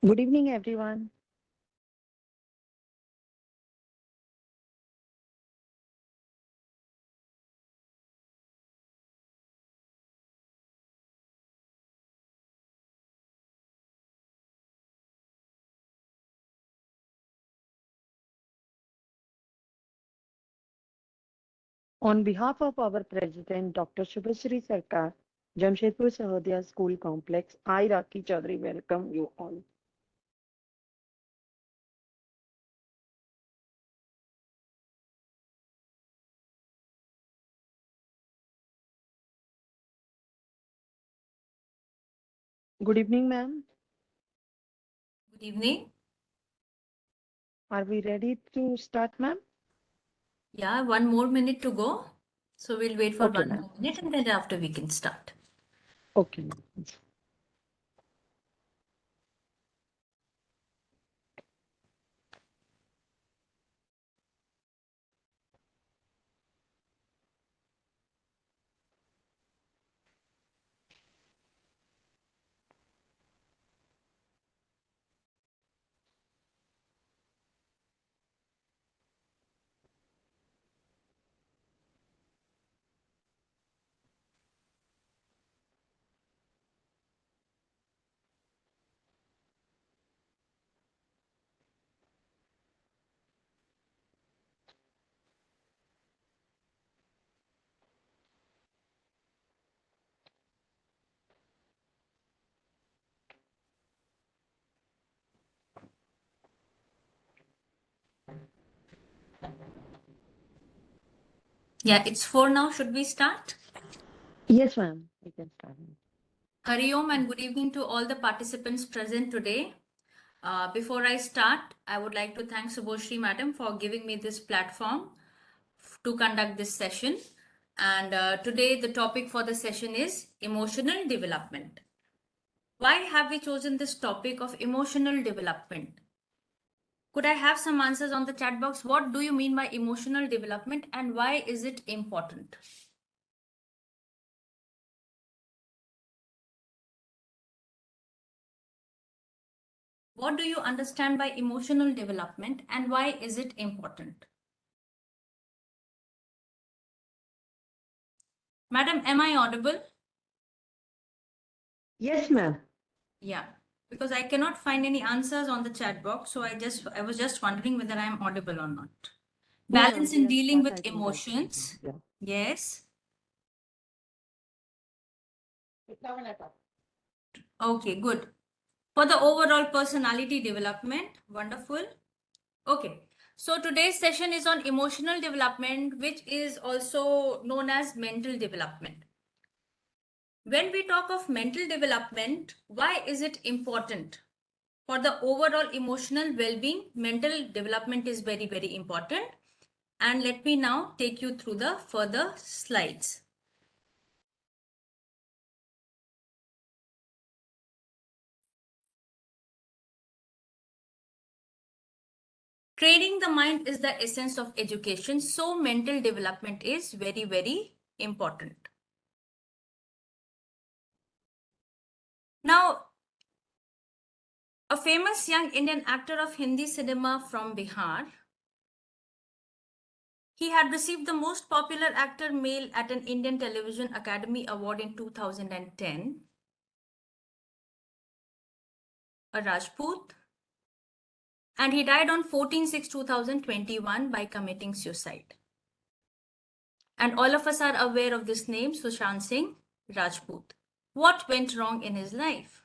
Good evening, everyone. On behalf of our President, Dr. Shubhashree Sarkar, Jamshedpur Sahodaya School Complex, I, Rakhi Chaudhary, welcome you all. Good evening, ma'am. Good evening. Are we ready to start, ma'am? Yeah, one more minute to go. So we'll wait for Okay, one ma'am. more minute and then after we can start. Okay, ma'am. Yeah, it's 4 now. Should we start? Yes, ma'am. We can start. Hari Om and good evening to all the participants present today. Before I start, I would like to thank Subhoshri Madam for giving me this platform to conduct this session. And today the topic for the session is emotional development. Why have we chosen this topic of emotional development? Could I have some answers on the chat box? What do you mean by emotional development and why is it important? What do you understand by emotional development and why is it important? Madam, am I audible? Yes, ma'am. Yeah, because I cannot find any answers on the chat box. So I was just wondering whether I am audible or not. No, ma'am. Balance in Just dealing start. with I think I can. emotions. Yeah. Yes. Okay, good. For the overall personality development, wonderful. Okay, so today's session is on emotional development, which is also known as mental development. When we talk of mental development, why is it important? For the overall emotional well-being, mental development is very, very important. And let me now take you through the further slides. Training the mind is the essence of education. So mental development is very, very important. Now, a famous young Indian actor of Hindi cinema from Bihar, he had received the most popular actor male at an Indian Television Academy Award in 2010, a Rajput, and he died on 14/6/2021 by committing suicide. And all of us are aware of this name, Sushant Singh Rajput. What went wrong in his life?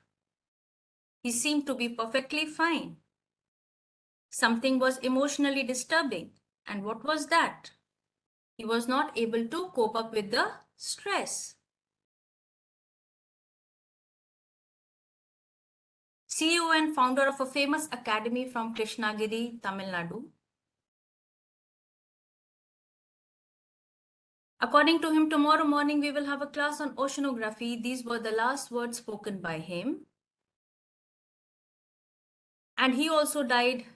He seemed to be perfectly fine. Something was emotionally disturbing. And what was that? He was not able to cope up with the stress. CEO and founder of a famous academy from Krishnagiri, Tamil Nadu. According to him, tomorrow morning we will have a class on oceanography. These were the last words spoken by him. And he also died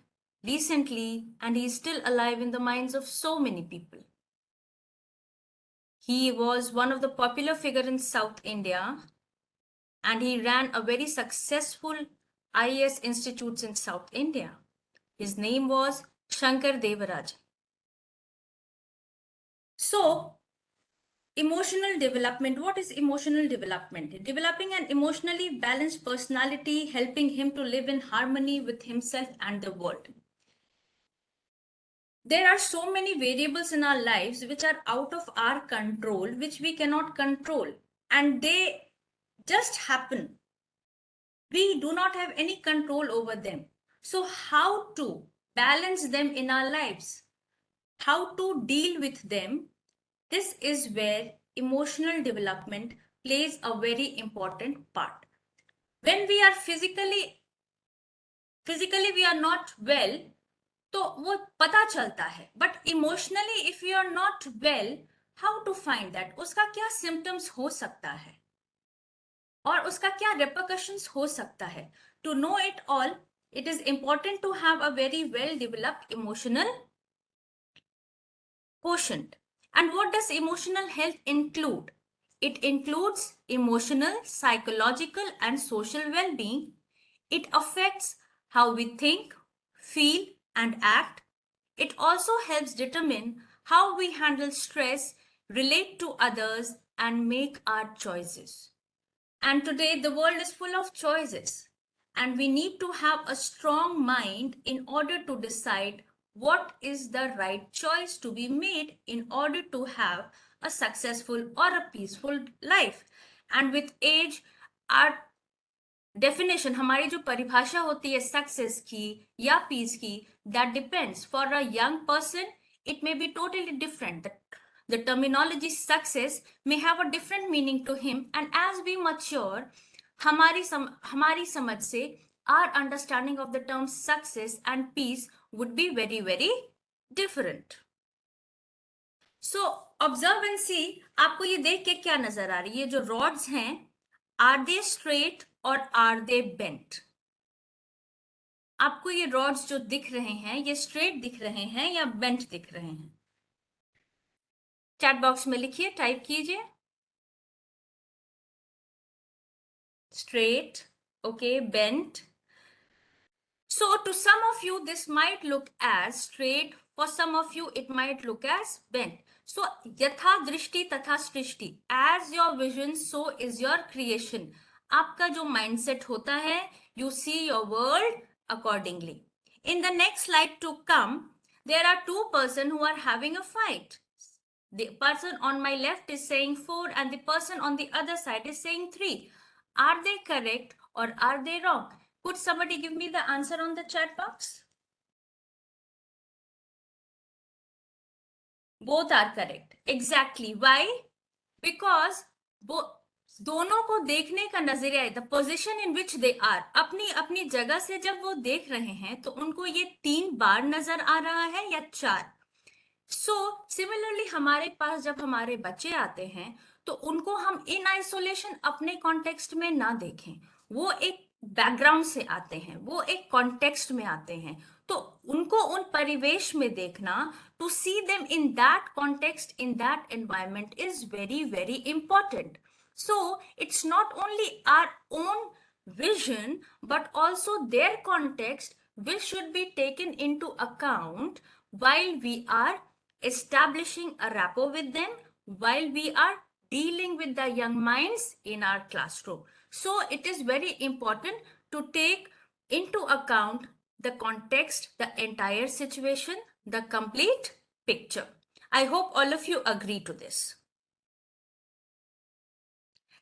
recently, and he is still alive in the minds of so many people. He was one of the popular figure in South India, and he ran a very successful IAS institutes in South India. His name was Shankar Devarajan. So, emotional development. What is emotional development? Developing an emotionally balanced personality, helping him to live in harmony with himself and the world. There are so many variables in our lives which are out of our control, which we cannot control, and they just happen. We do not have any control over them. So, how to balance them in our lives? How to deal with them? This is where emotional development plays a very important part. When we are physically we are not well, तो वो पता चलता है, but emotionally if you are not well, how to find that? उसका क्या symptoms हो सकता है और उसका क्या repercussions हो सकता है? To know it all, it is important to have a very well developed emotional quotient. And what does emotional health include? It includes emotional, psychological, and social well-being. It affects how we think, feel, and act. It also helps determine how we handle stress, relate to others, and make our choices. And today, the world is full of choices, and we need to have a strong mind in order to decide what is the right choice to be made in order to have a successful or a peaceful life. And with age, our definition, हमारी जो परिभाषा होती है success की या piece की, that depends. For a young person, it may be totally different. The terminology success may have a different meaning to him, and as we mature, हमारी समझ से our understanding of the term success and peace would be very, very different. So observe and see, आपको ये देख के क्या नजर आ रही है? ये जो rods हैं, are they straight or are they bent? आपको ये rods जो दिख रहे हैं, ये straight दिख रहे हैं या bent दिख रहे हैं? चैट बॉक्स में लिखिए, टाइप कीजिए. Straight, okay, bent. So to some of you, this might look as straight. For some of you, it might look as bent. So यथा दृष्टि तथा सृष्टि. As your vision, so is your creation. आपका जो mindset होता है, you see your world accordingly. In the next slide to come, there are two persons who are having a fight. The person on my left is saying 4 and the person on the other side is saying 3. Are they correct or are they wrong? Could somebody give me the answer on the chat box? Both are correct. Exactly. Why? Because दोनों को देखने का नजरिया, the position in which they are, अपनी अपनी जगह से जब वो देख रहे हैं तो उनको ये 3 बार नजर आ रहा है या 4. So similarly हमारे पास जब हमारे बच्चे आते हैं तो उनको हम इन आइसोलेशन अपने कॉन्टेक्स्ट में ना देखें. वो एक बैकग्राउंड से आते हैं, वो एक कॉन्टेक्स्ट में आते हैं, तो उनको उन परिवेश में देखना, to see them in that context, in that environment is very, very important. So it's not only our own vision but also their context which should be taken into account while we are establishing a rapport with them, while we are dealing with the young minds in our classroom. So it is very important to take into account the context, the entire situation, the complete picture. I hope all of you agree to this.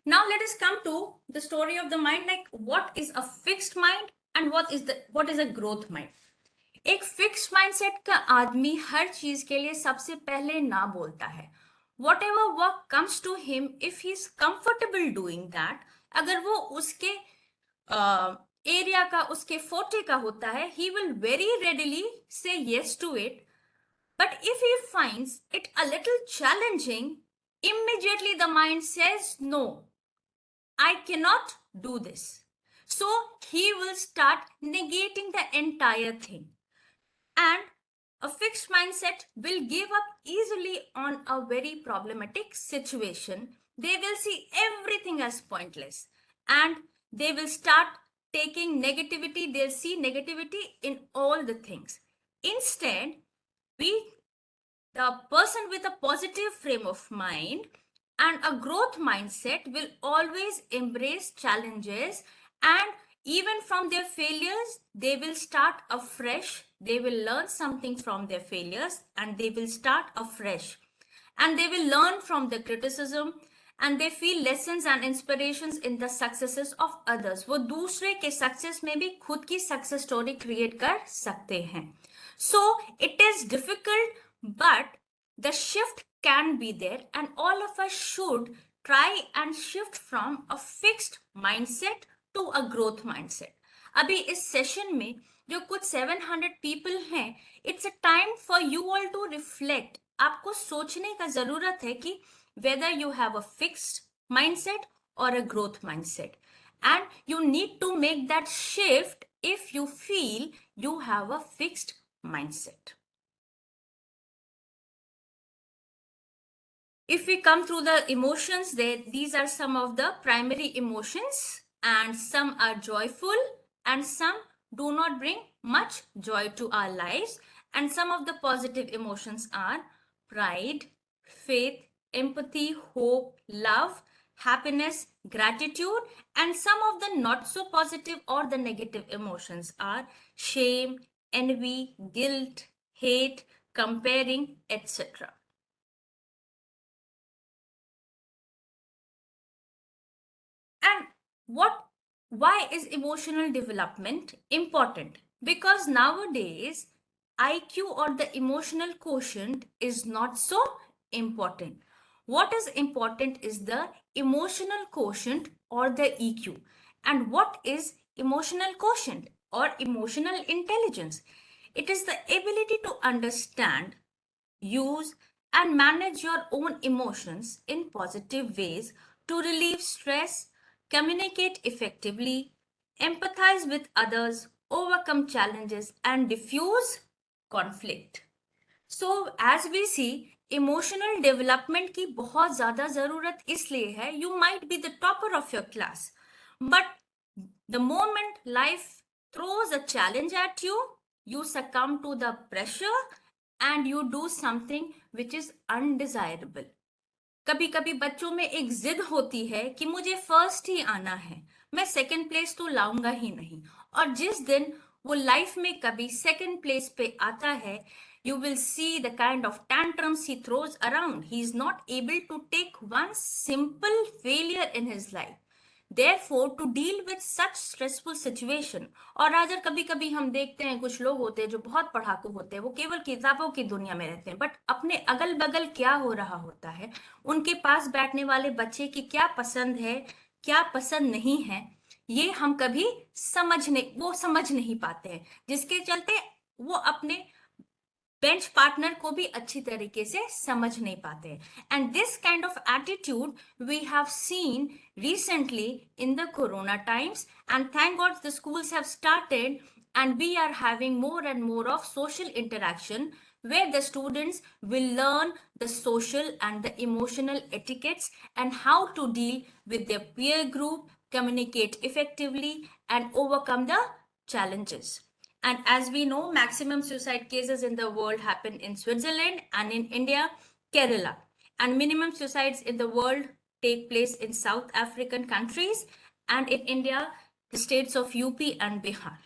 Now let us come to the story of the mind, like what is a fixed mind and what is a growth mind. एक fix mindset का आदमी हर चीज के लिए सबसे पहले ना बोलता है. Whatever work comes to him, if he is comfortable doing that, अगर वो उसके एरिया का, उसके फोर्टे का होता है, he will very readily say yes to it. But if he finds it a little challenging, immediately the mind says no, I cannot do this. So he will start negating the entire thing. And a fixed mindset will give up easily on a very problematic situation. They will see everything as pointless and they will start taking negativity, they'll see negativity in all the things. Instead, the person with a positive frame of mind and a growth mindset will always embrace challenges, and even from their failures, they will start afresh. They will learn something from their failures and they will start afresh. And they will learn from the criticism and they feel lessons and inspirations in the successes of others. वो दूसरे के success में भी खुद की success story create कर सकते हैं. So it is difficult, but the shift can be there, and all of us should try and shift from a fixed mindset to a growth mindset. अभी इस सेशन में जो कुछ 700 पीपल हैं, it's a time for you all to reflect. आपको सोचने का जरूरत है कि whether you have a fixed mindset or a growth mindset, and you need to make that shift if you feel you have a fixed mindset. If we come through the emotions, these are some of the primary emotions, and some are joyful and some do not bring much joy to our lives. And some of the positive emotions are pride, faith, empathy, hope, love, happiness, gratitude. And some of the not so positive or the negative emotions are shame, envy, guilt, hate, comparing, etc. And why is emotional development important? Because nowadays, IQ or the emotional quotient is not so important. What is important is the emotional quotient or the EQ. And what is emotional quotient or emotional intelligence? It is the ability to understand, use, and manage your own emotions in positive ways to relieve stress, communicate effectively, empathize with others, overcome challenges, and diffuse conflict. So, as we see, emotional development की बहुत ज़्यादा ज़रूरत इसलिए है, you might be the topper of your class, but the moment life throws a challenge at you, you succumb to the pressure and you do something which is undesirable. कभी कभी बच्चों में एक जिद होती है कि मुझे फर्स्ट ही आना है, मैं सेकंड प्लेस तो लाऊंगा ही नहीं. और जिस दिन वो लाइफ में कभी सेकंड प्लेस पे आता है, you will see the kind of tantrums he throws around. He is not able to take one simple failure in his life. Therefore, to deal with such stressful situation, और अगर कभी कभी हम देखते हैं कुछ लोग होते हैं जो बहुत पढ़ाकू होते हैं, वो केवल किताबों की दुनिया में रहते हैं, बट अपने अगल बगल क्या हो रहा होता है, उनके पास बैठने वाले बच्चे की क्या पसंद है, क्या पसंद नहीं है, ये हम कभी समझ नहीं पाते हैं, जिसके चलते वो अपने बेंच पार्टनर को भी अच्छी तरीके से समझ नहीं पाते. And this kind of attitude we have seen recently in the corona times, and thank god the schools have started and we are having more and more of social interaction where the students will learn the social and the emotional etiquettes and how to deal with their peer group, communicate effectively, and overcome the challenges. And as we know, maximum suicide cases in the world happen in Switzerland, and in India, Kerala. And minimum suicides in the world take place in South African countries, and in India, the states of UP and Bihar.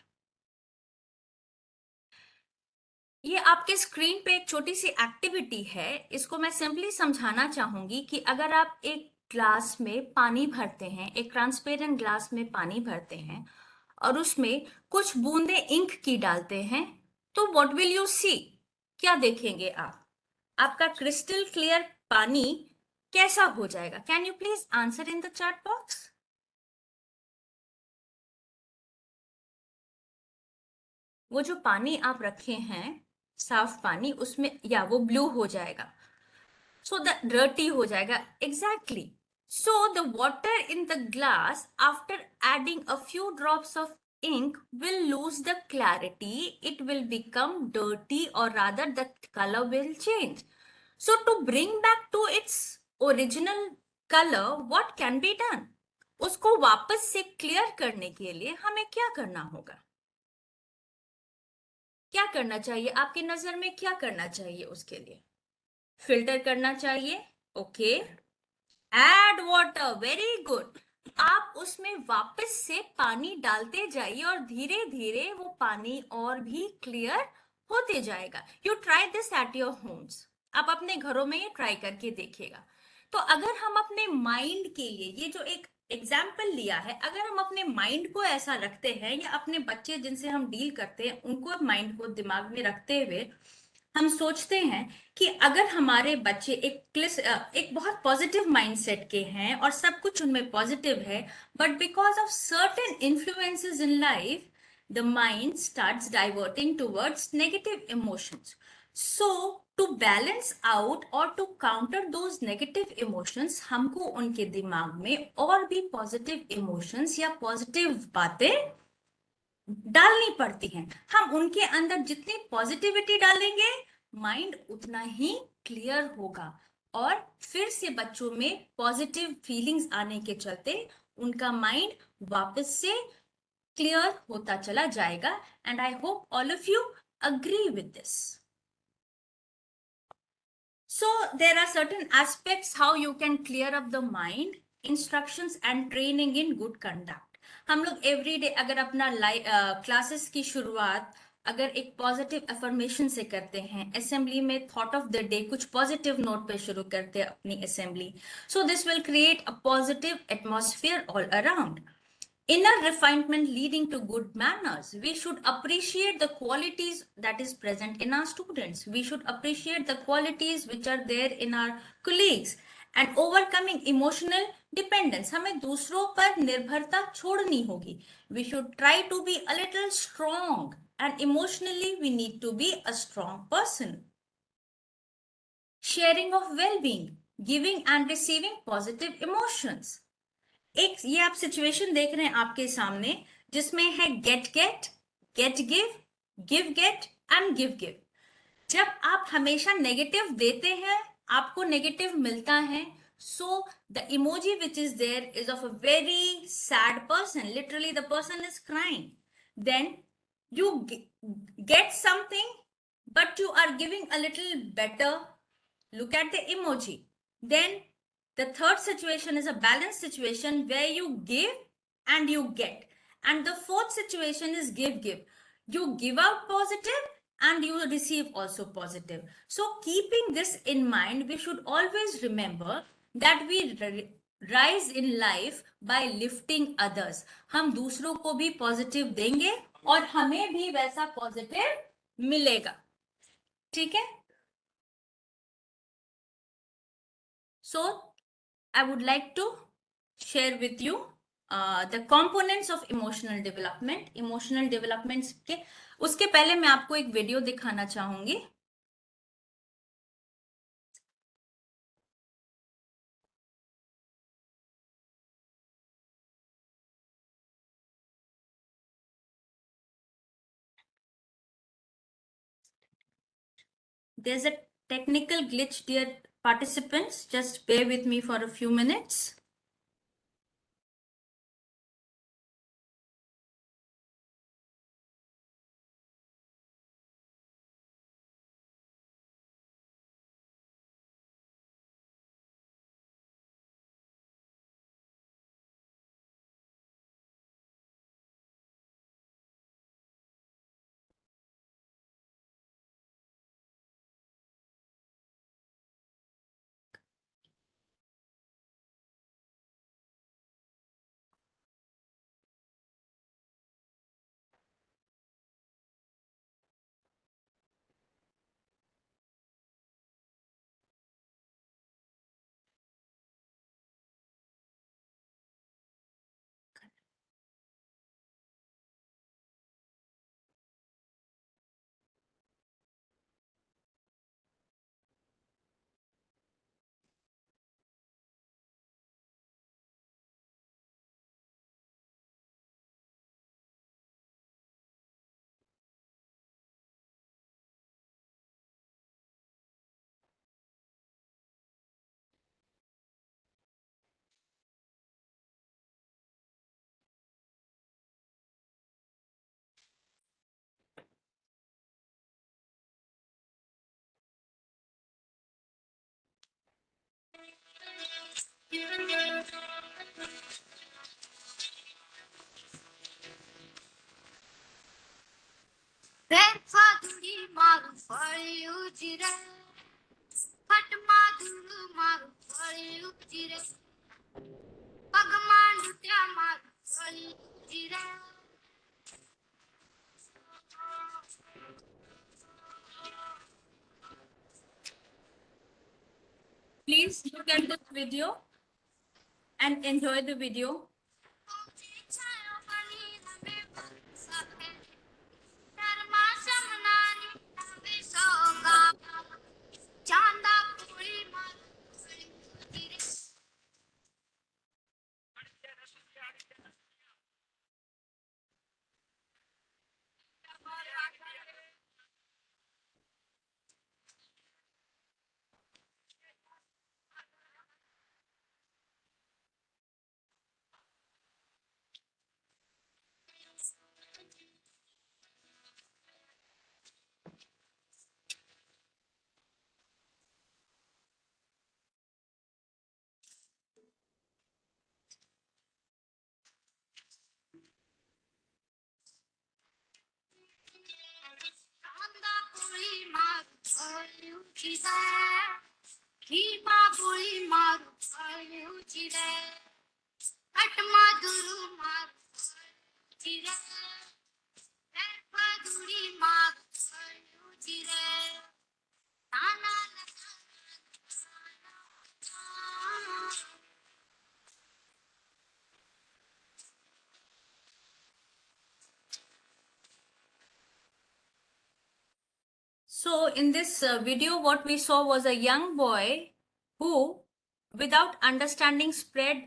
ये आपके screen पे एक छोटी सी activity है, इसको मैं simply समझाना चाहूंगी कि अगर आप एक ग्लास में पानी भरते हैं, एक ट्रांसपेरेंट ग्लास में पानी भरते हैं और उसमें कुछ बूंदे इंक की डालते हैं, तो व्हाट विल यू सी? क्या देखेंगे आप? आपका क्रिस्टल क्लियर पानी कैसा हो जाएगा? Can you please answer in the chat box? वो जो पानी आप रखे हैं, साफ पानी, उसमें या वो ब्लू हो जाएगा, सो द डर्टी हो जाएगा. Exactly. So the water in the glass, after adding a few drops of ink, will lose the clarity. It will become dirty, or rather the color will change. So to bring back to its original color, what can be done? उसको वापस से clear करने के लिए हमें क्या करना होगा? क्या करना चाहिए आपकी नजर में? क्या करना चाहिए उसके लिए? फिल्टर करना चाहिए, okay. Add water, very good. आप उसमें वापस से पानी डालते जाइए और धीरे धीरे वो पानी और भी क्लियर होते जाएगा। You try this at your homes. आप अपने घरों में ये ट्राई करके देखिएगा। तो अगर हम अपने माइंड के लिए ये जो एक एग्जाम्पल लिया है, अगर हम अपने माइंड को ऐसा रखते हैं या अपने बच्चे जिनसे हम डील करते हैं उनको माइंड को दिमाग में रखते हुए हम सोचते हैं कि अगर हमारे बच्चे एक बहुत पॉजिटिव माइंडसेट के हैं और सब कुछ उनमें पॉजिटिव है, but because of certain influences in life the mind starts diverting towards negative emotions. So to balance out or to counter those negative emotions, हमको उनके दिमाग में और भी पॉजिटिव इमोशंस या पॉजिटिव बातें डालनी पड़ती हैं। हम उनके अंदर जितनी पॉजिटिविटी डालेंगे, माइंड उतना ही क्लियर होगा और फिर से बच्चों में पॉजिटिव फीलिंग्स आने के चलते उनका माइंड वापस से क्लियर होता चला जाएगा। And I hope all of you agree with this. So there are certain aspects how you can clear up the mind, instructions and training in good conduct. हम लोग एवरीडे अगर अपना क्लासेस की शुरुआत अगर एक पॉजिटिव अफर्मेशन से करते हैं, असेंबली में थॉट ऑफ द डे कुछ पॉजिटिव नोट पे शुरू करते हैं अपनी assembly, so this will create a positive atmosphere all around. Inner refinement leading to good manners. We should appreciate the qualities that is present in our students. We should appreciate the qualities which are there in our colleagues. And overcoming emotional dependence. हमें दूसरों पर निर्भरता छोड़नी होगी. We should try to be a little strong. And emotionally we need to be a strong person. Sharing of well-being. Giving and receiving positive emotions. एक ये आप situation देख रहे हैं आपके सामने जिसमें है get get, get give get and give give. जब आप हमेशा नेगेटिव देते हैं आपको नेगेटिव मिलता है. So the emoji which is there is of a very sad person, literally the person is crying. Then you get something but you are giving a little better. Look at the emoji. Then the third situation is a balanced situation where you give and you get. And the fourth situation is give. You give out positive and you receive also positive. So keeping this in mind, we should always remember that we rise in life by lifting others. हम दूसरों को भी positive देंगे और हमें भी वैसा positive मिलेगा. ठीक है? So I would like to share with you the components of emotional development. Emotional development के उसके पहले मैं आपको एक वीडियो दिखाना चाहूंगी. There's a technical glitch, dear participants. Just bear with me for a few minutes. Fathuri maru faliu jire, Fatmaduru maru faliu jire, Pagmandu tya maru faliu jire. Please look at this video and enjoy the video. So in this video, what we saw was a young boy who, without understanding, spread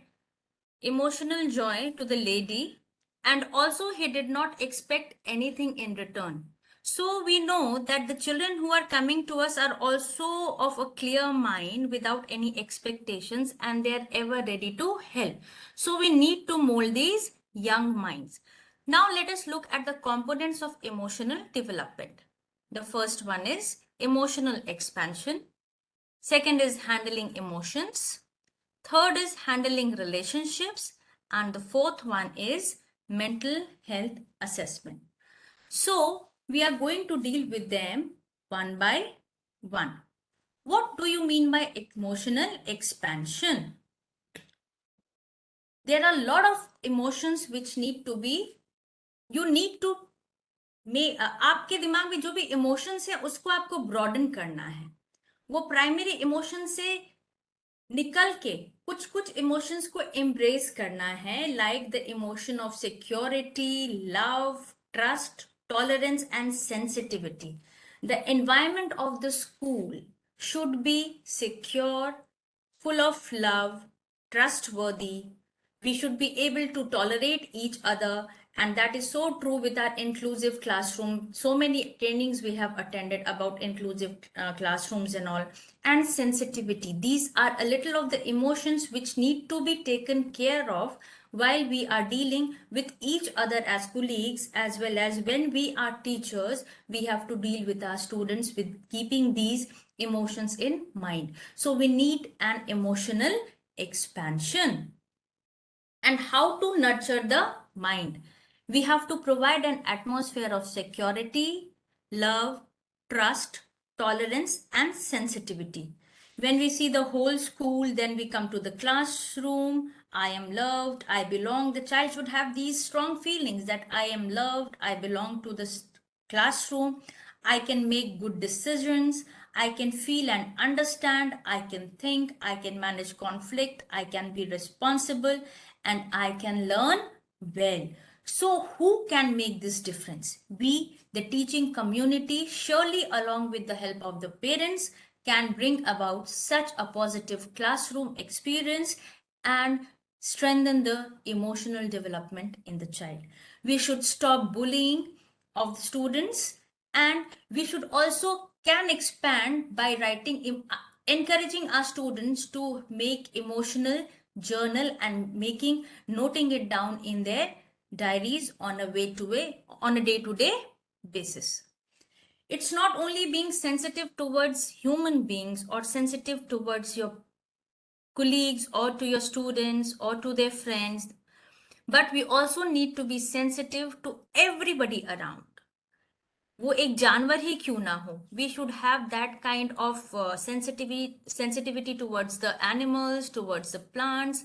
emotional joy to the lady, and also he did not expect anything in return. So we know that the children who are coming to us are also of a clear mind without any expectations, and they are ever ready to help. So we need to mold these young minds. Now let us look at the components of emotional development. The first one is emotional expansion. Second is handling emotions. Third is handling relationships. And the fourth one is mental health assessment. So we are going to deal with them one by one. What do you mean by emotional expansion? There are a lot of emotions which need to be, you need to आपके दिमाग में जो भी emotions है उसको आपको broaden करना है. वो प्राइमरी इमोशन से निकल के कुछ कुछ इमोशंस को एम्ब्रेस करना है, like the emotion of security, love, trust, tolerance and sensitivity. The environment of the school should be secure, full of love, trustworthy. We should be able to tolerate each other, and that is so true with our inclusive classroom. So many trainings we have attended about inclusive classrooms and all. And sensitivity, these are a little of the emotions which need to be taken care of while we are dealing with each other as colleagues, as well as when we are teachers, we have to deal with our students with keeping these emotions in mind. So we need an emotional expansion. And how to nurture the mind? We have to provide an atmosphere of security, love, trust, tolerance, and sensitivity. When we see the whole school, then we come to the classroom. I am loved, I belong. The child should have these strong feelings that I am loved, I belong to the classroom, I can make good decisions, I can feel and understand, I can think, I can manage conflict, I can be responsible, and I can learn well. So who can make this difference? We, the teaching community, surely along with the help of the parents, can bring about such a positive classroom experience and strengthen the emotional development in the child. We should stop bullying of the students, and we should also can expand by writing, encouraging our students to make emotional journal and noting it down in their diaries on a day-to-day basis. It's not only being sensitive towards human beings or sensitive towards your colleagues or to your students or to their friends, but we also need to be sensitive to everybody around. वो एक जानवर ही क्यों ना हो, we should have that kind of sensitivity towards the animals, towards the plants.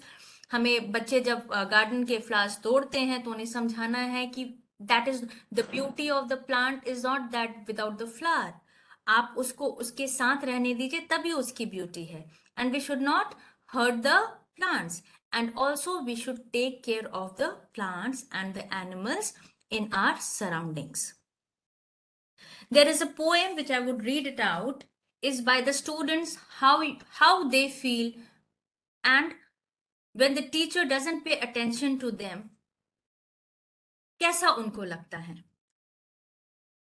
हमें बच्चे जब garden के फ्लावर्स तोड़ते हैं तो उन्हें समझाना है कि that is the beauty of the plant is not that without the flower. आप उसको उसके साथ रहने दीजिए, तभी उसकी ब्यूटी है. And we should not hurt the plants, and also we should take care of the plants and the animals in our surroundings. There is a poem which I would read it out, is by the students, how they feel, and when the teacher doesn't pay attention to them, कैसा उनको लगता है.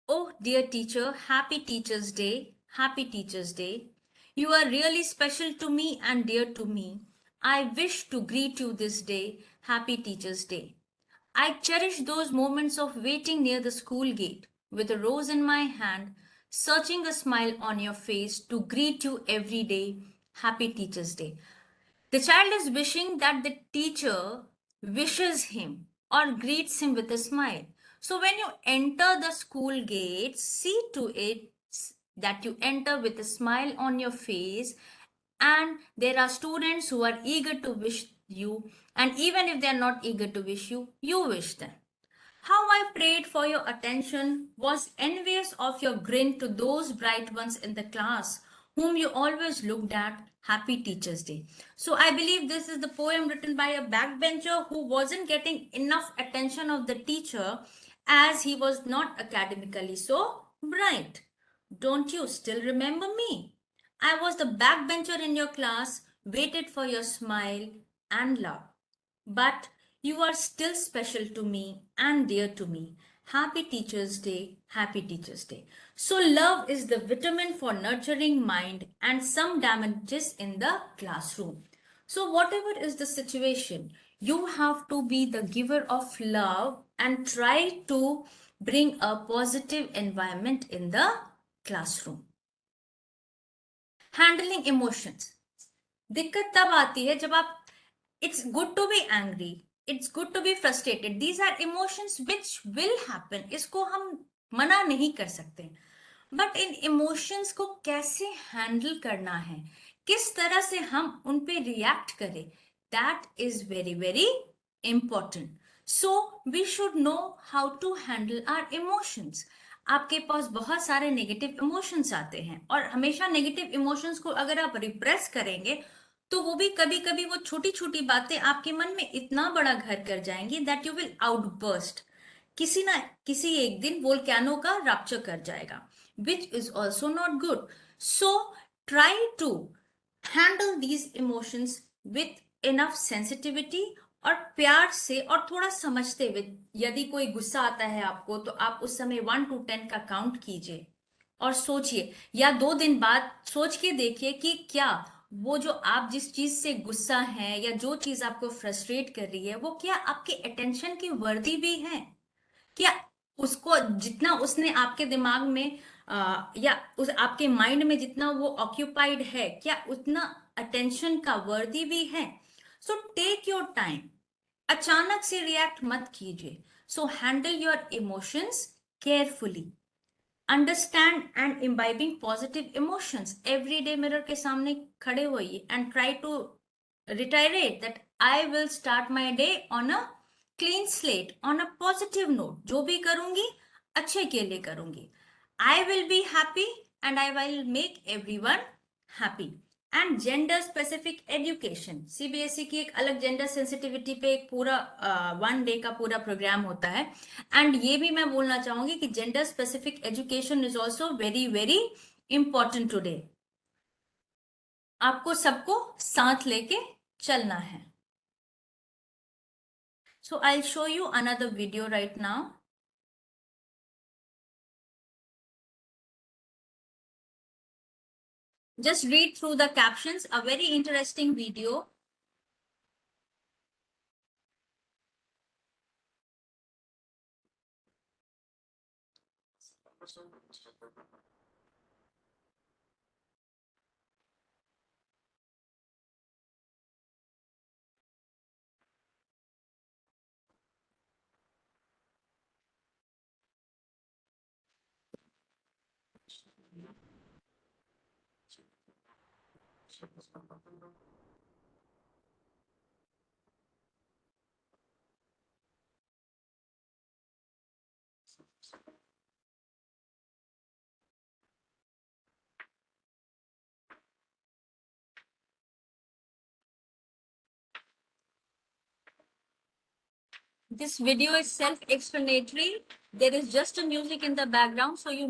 Oh dear teacher, happy Teachers Day, happy Teachers Day. You are really special to me and dear to me. I wish to greet you this day, happy Teachers Day. I cherish those moments of waiting near the school gate with a rose in my hand, searching a smile on your face to greet you every day. Happy Teacher's Day. The child is wishing that the teacher wishes him or greets him with a smile. So when you enter the school gate, see to it that you enter with a smile on your face, and there are students who are eager to wish you, and even if they are not eager to wish you, you wish them. How I prayed for your attention, was envious of your grin to those bright ones in the class whom you always looked at. Happy Teachers Day. So I believe this is the poem written by a backbencher who wasn't getting enough attention of the teacher as he was not academically so bright. Don't you still remember me? I was the backbencher in your class, waited for your smile and love. But you are still special to me and dear to me. Happy Teachers Day, Happy Teachers Day. So love is the vitamin for nurturing mind and some damages in the classroom. So whatever is the situation, you have to be the giver of love and try to bring a positive environment in the classroom. Handling emotions. दिक्कत तब आती है जब आप, it's good to be angry, it's good to be frustrated, these are emotions which will happen, इसको हम मना नहीं कर सकते, बट इन इमोशंस को कैसे हैंडल करना है, किस तरह से हम उन पे रिएक्ट करें, that is very very important. So we should know how to handle our emotions. आपके पास बहुत सारे नेगेटिव इमोशंस आते हैं, और हमेशा नेगेटिव इमोशंस को अगर आप रिप्रेस करेंगे तो वो भी कभी कभी वो छोटी छोटी बातें आपके मन में इतना बड़ा घर कर जाएंगी दैट यू विल आउटबर्स्ट. किसी ना किसी एक दिन वोल्केनो का रप्चर कर जाएगा, which is also not good. So try to handle these emotions with enough sensitivity और प्यार से और थोड़ा समझते हुए. यदि कोई गुस्सा आता है आपको तो आप उस समय 1 to 10 का काउंट कीजिए और सोचिए, या 2 दिन बाद सोच के देखिए कि क्या वो जो आप जिस चीज से गुस्सा है या जो चीज आपको फ्रस्ट्रेट कर रही है वो क्या आपके अटेंशन की वर्दी भी है, क्या उसको जितना उसने आपके दिमाग में या उस आपके माइंड में जितना वो ऑक्यूपाइड है क्या उतना अटेंशन का वर्दी भी है. सो टेक योर टाइम, अचानक से रिएक्ट मत कीजिए. So handle your emotions carefully, understand and imbibing positive emotions. Everyday mirror के सामने खड़े होइए and try to reiterate that I will start my day on a clean slate, on a positive note. जो भी करूंगी अच्छे के लिए करूंगी. I will be happy and I will make everyone happy. And gender specific education, CBSE की एक अलग जेंडर सेंसिटिविटी पे एक पूरा 1 डे का पूरा प्रोग्राम होता है. एंड ये भी मैं बोलना चाहूंगी कि gender specific education is also very very important today. आपको सबको साथ लेके चलना है. So I'll show you another video right now. Just read through the captions, a very interesting video. This video is self-explanatory. There is just a music in the background, so you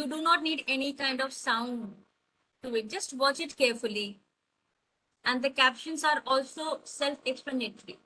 do not need any kind of sound to it. Just watch it carefully. And the captions are also self-explanatory.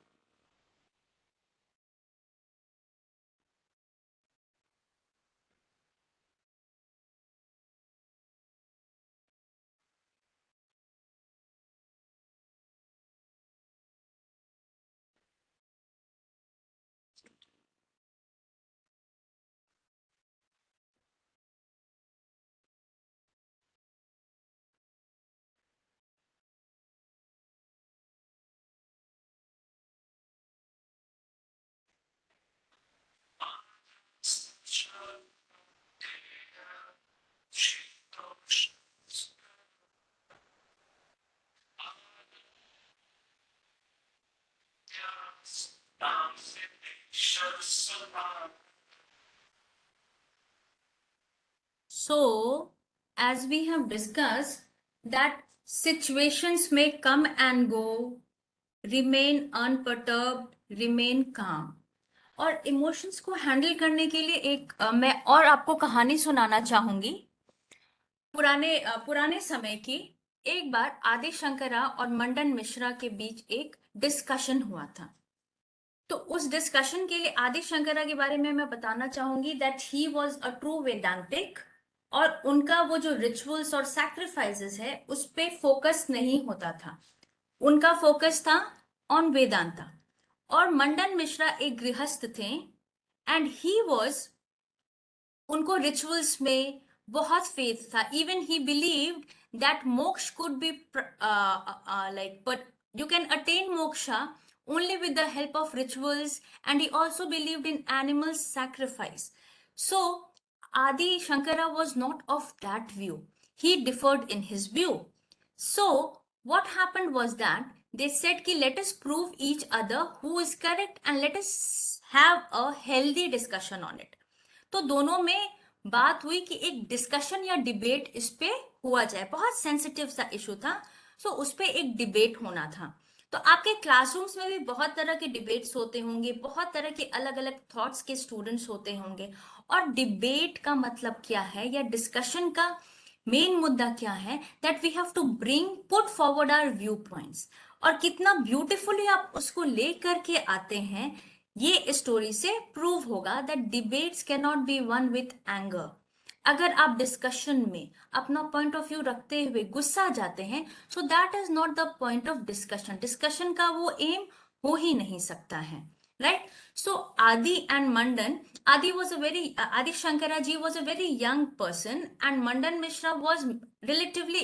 So, as we have discussed, that situations may come and go, remain unperturbed, remain calm. और emotions को handle करने के लिए मैं और आपको कहानी सुनाना चाहूंगी। पुराने समय की। एक बार आदि शंकरा और मंडन मिश्रा के बीच एक डिस्कशन हुआ था। तो उस डिस्कशन के लिए आदि शंकरा के बारे में मैं बताना चाहूंगी that he was a true Vedantic, और उनका वो जो रिचुअल्स और सैक्रिफाइसेस है उस पे फोकस नहीं होता था। उनका फोकस था ऑन वेदांता। और मंडन मिश्रा एक गृहस्थ थे एंड ही वाज, उनको रिचुअल्स में बहुत फेथ था। इवन ही बिलीव दैट मोक्ष could be like, but you can attain moksha only with the help of rituals, and he also believed in animal sacrifice. So Adi Shankara was not of that view. He differed in his view. So what happened was that they said ki let us prove each other who is correct and let us have a healthy discussion on it. तो दोनों में बात हुई कि एक discussion या debate इस पे हुआ जाए। बहुत सेंसिटिव सा इशू था, सो उस पे एक डिबेट होना था। तो आपके क्लासरूम्स में भी बहुत तरह के डिबेट्स होते होंगे, बहुत तरह के अलग अलग थॉट्स के स्टूडेंट्स होते होंगे। और डिबेट का मतलब क्या है, या डिस्कशन का मेन मुद्दा क्या है, that we have to put forward our viewpoints. और कितना ब्यूटिफुली आप उसको लेकर के आते हैं, ये स्टोरी से प्रूव होगा that debates can not be one with anger. अगर आप डिस्कशन में अपना पॉइंट ऑफ व्यू रखते हुए गुस्सा जाते हैं, so that is not the point of discussion. Discussion का वो एम हो ही नहीं सकता है, राइट? सो आदि एंड मंडन, आदि शंकरा जी was a very young person and Mandan Mishra was relatively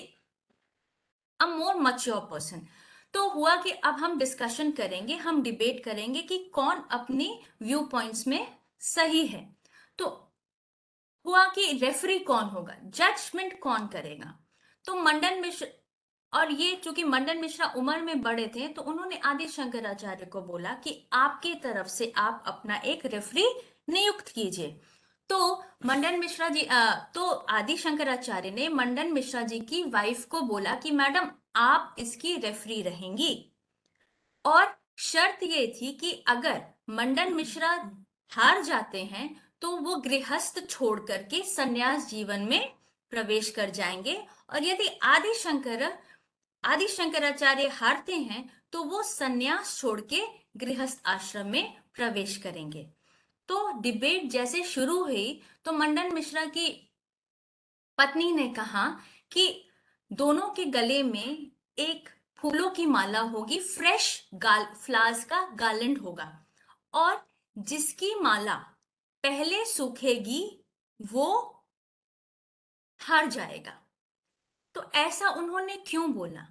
a more mature person. तो हुआ कि अब हम डिस्कशन करेंगे, हम डिबेट करेंगे कि कौन अपनी व्यू पॉइंट्स में सही है। तो हुआ कि रेफरी कौन होगा, जजमेंट कौन करेगा। तो मंडन मिश्रा, और ये चूंकि मंडन मिश्रा उम्र में बड़े थे, तो उन्होंने आदि शंकराचार्य को बोला कि आपके तरफ से आप अपना एक रेफरी नियुक्त कीजिए। तो मंडन मिश्रा जी तो आदि शंकराचार्य ने मंडन मिश्रा जी की वाइफ को बोला कि मैडम आप इसकी रेफरी रहेंगी, और शर्त ये थी कि अगर मंडन मिश्रा हार जाते हैं तो वो गृहस्थ छोड़ करके संन्यास जीवन में प्रवेश कर जाएंगे, और यदि आदि शंकराचार्य हारते हैं तो वो संन्यास छोड़ के गृहस्थ आश्रम में प्रवेश करेंगे। तो डिबेट जैसे शुरू हुई तो मंडन मिश्रा की पत्नी ने कहा कि दोनों के गले में एक फूलों की माला होगी, फ्रेश फ्लावर्स का गार्लैंड होगा, और जिसकी माला पहले सूखेगी वो हार जाएगा। तो ऐसा उन्होंने क्यों बोला?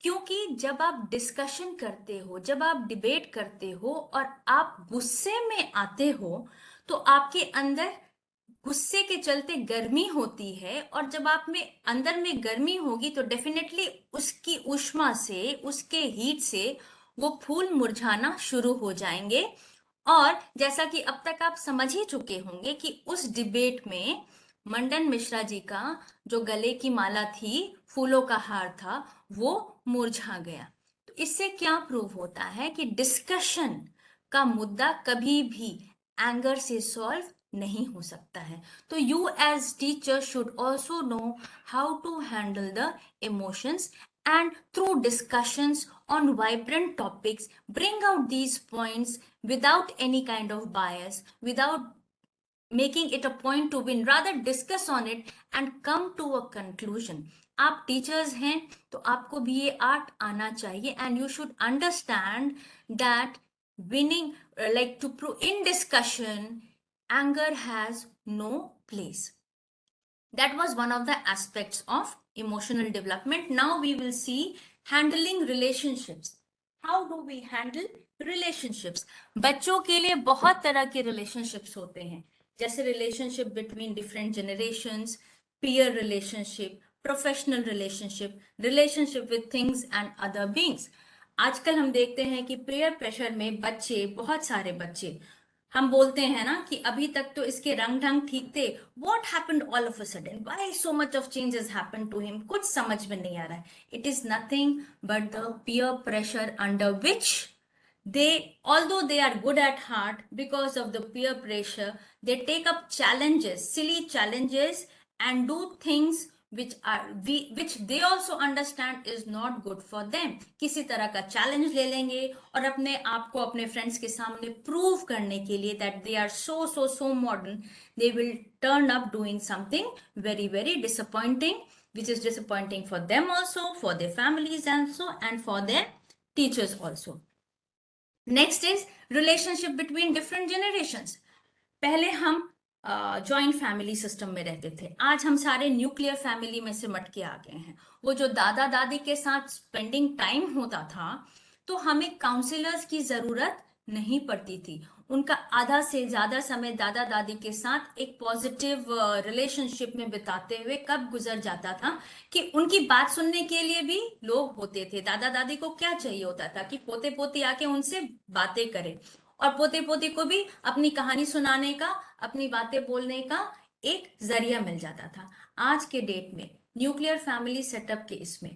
क्योंकि जब आप डिस्कशन करते हो, जब आप डिबेट करते हो और आप गुस्से में आते हो, तो आपके अंदर गुस्से के चलते गर्मी होती है, और जब आप में अंदर में गर्मी होगी तो डेफिनेटली उसकी ऊष्मा से, उसके हीट से वो फूल मुरझाना शुरू हो जाएंगे। और जैसा कि अब तक आप समझ ही चुके होंगे कि उस डिबेट में मंडन मिश्रा जी का जो गले की माला थी, फूलों का हार था, वो मुरझा गया। तो इससे क्या प्रूव होता है कि डिस्कशन का मुद्दा कभी भी एंगर से सॉल्व नहीं हो सकता है। तो you as teacher should also know how to handle the emotions, and through discussions on vibrant topics, bring out these points without any kind of bias, without making it a point to win, rather discuss on it and come to a conclusion. आप teachers हैं तो आपको भी ये art आना चाहिए, and you should understand that winning, like to prove in discussion, anger has no place. That was one of the aspects of emotional development. Now we will see handling relationships. How do we handle relationships? बच्चों के लिए बहुत तरह के relationships होते हैं, जैसे relationship between different generations, peer relationship, professional relationship, relationship with things and other beings. आजकल हम देखते हैं कि peer pressure में बच्चे, बहुत सारे बच्चे, हम बोलते हैं ना कि अभी तक तो इसके रंग ढंग ठीक थे, what happened all of a sudden, why so much of changes happen to him, कुछ समझ में नहीं आ रहा है। It is nothing but the peer pressure under which they, although they are good at heart, because of the peer pressure, they take up challenges, silly challenges, and do things which they also understand is not good for them. किसी तरह का challenge ले लेंगे और अपने आप को अपने फ्रेंड्स के सामने प्रूव करने के लिए that they are so modern, they will turn up doing something very disappointing, which is disappointing for them also, for their families also, and for their teachers also. Next is relationship between different generations. पहले हम joint family system में रहते थे, आज हम सारे nuclear family में सिमट के आ गए हैं। वो जो दादा दादी के साथ स्पेंडिंग टाइम होता था, तो हमें काउंसलर्स की जरूरत नहीं पड़ती थी। उनका आधा से ज्यादा समय दादा दादी के साथ एक पॉजिटिव रिलेशनशिप में बिताते हुए कब गुजर जाता था कि उनकी बात सुनने के लिए भी लोग होते थे। दादा दादी को क्या चाहिए होता था कि पोते पोती आके उनसे बातें करें, और पोते पोती को भी अपनी कहानी सुनाने का, अपनी बातें बोलने का एक जरिया मिल जाता था। आज के डेट में न्यूक्लियर फैमिली सेटअप के इसमें